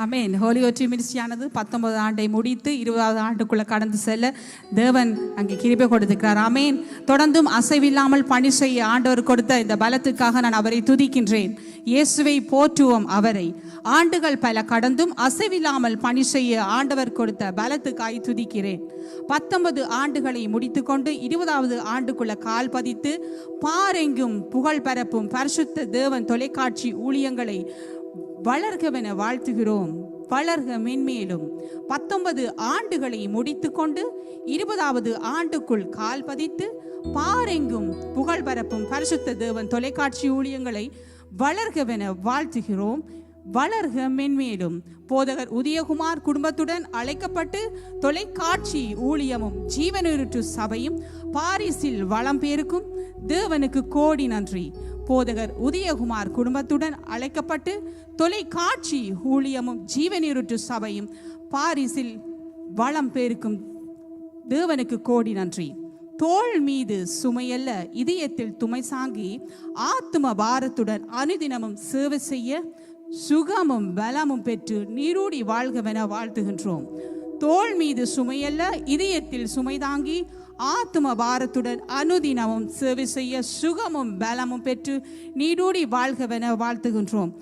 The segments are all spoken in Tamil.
ஆமென். ஹோலி ஓட்ரி மினிஸ்ட்ரியானது 19 ஆண்டை முடித்து 20வது ஆண்டுக்குள்ள கடந்து செல்ல தேவன் அங்கே கிருபை கொடுத்திருக்கிறார். ஆமென். தொடர்ந்தும் அசைவில்லாமல் பணி செய்ய ஆண்டவர் கொடுத்த இந்த பலத்துக்காக நான் அவரை துதிக்கின்றேன். இயேசுவை போற்றுவோம். அவரை ஆண்டுகள் பல கடந்தும் அசைவில்லாமல் பணி செய்ய ஆண்டவர் கொடுத்த பலத்துக்காய் துதிக்கிறேன். 19 ஆண்டுகளை முடித்துக்கொண்டு 20வது ஆண்டுக்குள்ள கால் பதித்து பாரெங்கும் புகழ் பரப்பும் பரிசுத்த தேவன் தொலைக்காட்சி ஊழியங்களை வளர்கவென வாழ்த்துகிறோம். வளர்க மென்மேலும். 19 ஆண்டுகளை முடித்து கொண்டு 20வது ஆண்டுக்குள் கால் பதித்து பாரெங்கும் புகழ் பரப்பும் பரிசுத்த தேவன் தொலைக்காட்சி ஊழியங்களை வளர்கவென வாழ்த்துகிறோம். வளர்க மென்மேலும். போதகர் உதயகுமார் குடும்பத்துடன் அழைக்கப்பட்டு தொலைக்காட்சி ஊழியமும் ஜீவனுருட்டு சபையும் பாரிஸில் வளம் பேருக்கும் தேவனுக்கு கோடி நன்றி. போதகர் உதயகுமார் குடும்பத்துடன் அழைக்கப்பட்டு தொலைக்காட்சி ஊழியமும் ஜீவனுருட்டு சபையும் பாரிஸில் வளம் பேருக்கும் தேவனுக்கு கோடி நன்றி. தோள் மீது சுமையல்ல இதயத்தில் துமை சாங்கி ஆத்தும பாரத்துடன் அனுதினமும் சேவை செய்ய சுகமும் பலமும் பெற்று நீரூடி வாழ்கவென வாழ்த்துகின்றோம். தோள் மீது சுமையல்ல இதயத்தில் சுமை தாங்கி ஆத்தும பாரத்துடன் அனுதினமும் சேவை செய்ய சுகமும் பலமும் பெற்று நீரூடி வாழ்கவென வாழ்த்துகின்றோம்.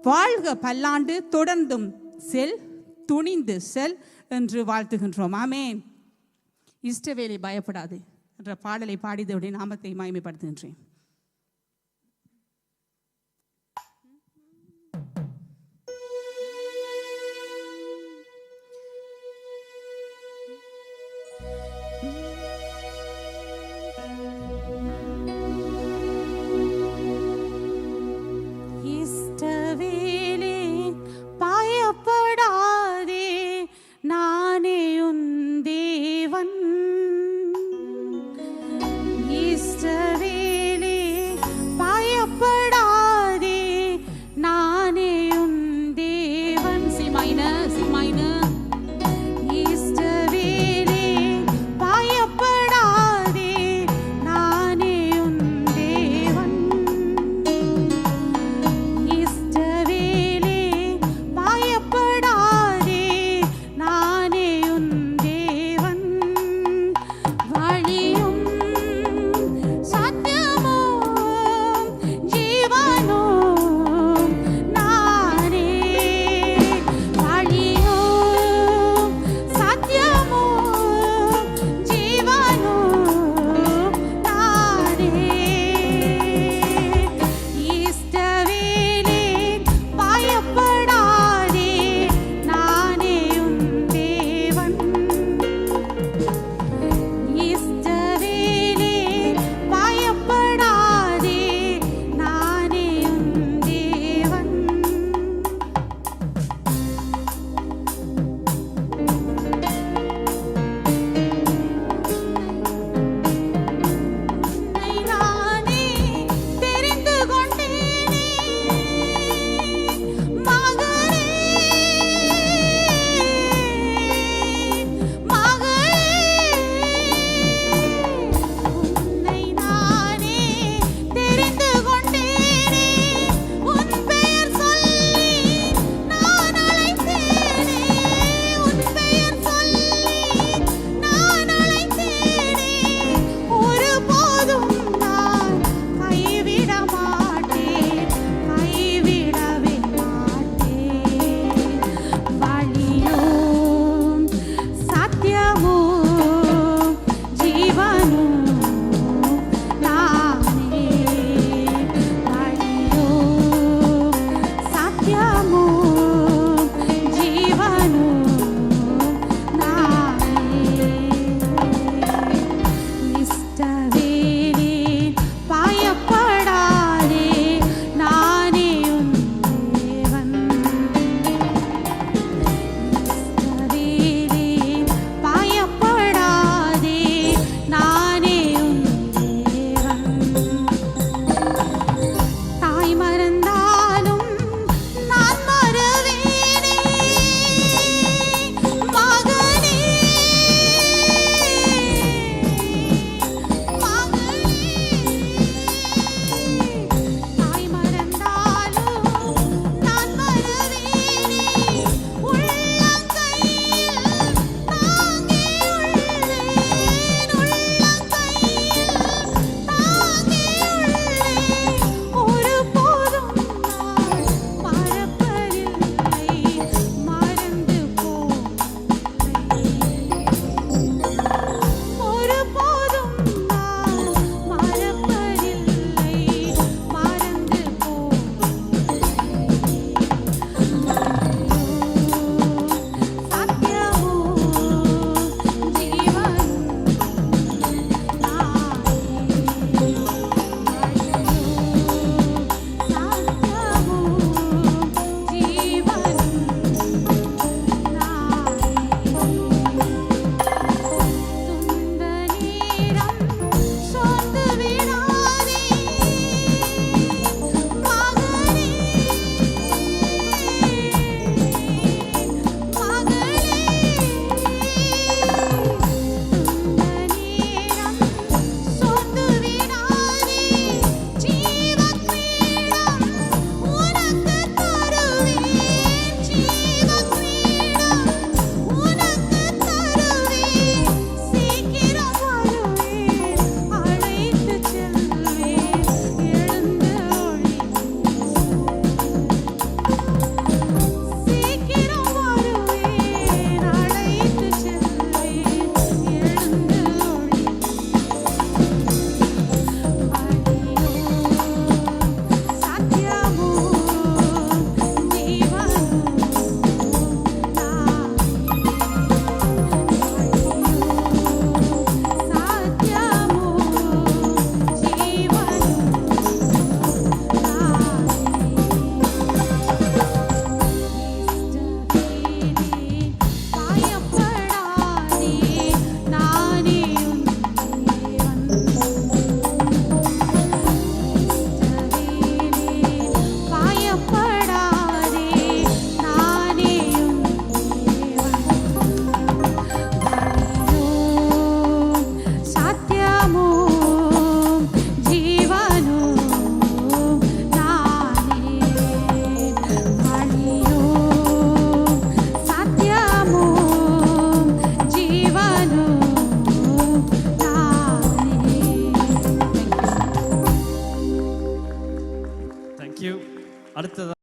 வாழ்க பல்லாண்டு தொடர்ந்தும் செல் துணிந்து செல் என்று வாழ்த்துகின்றோம். ஆமென். இஷ்டவேலை பயப்படாது என்ற பாடலை பாடிதோடைய நாமத்தை மகிமைப்படுத்துகின்றேன்.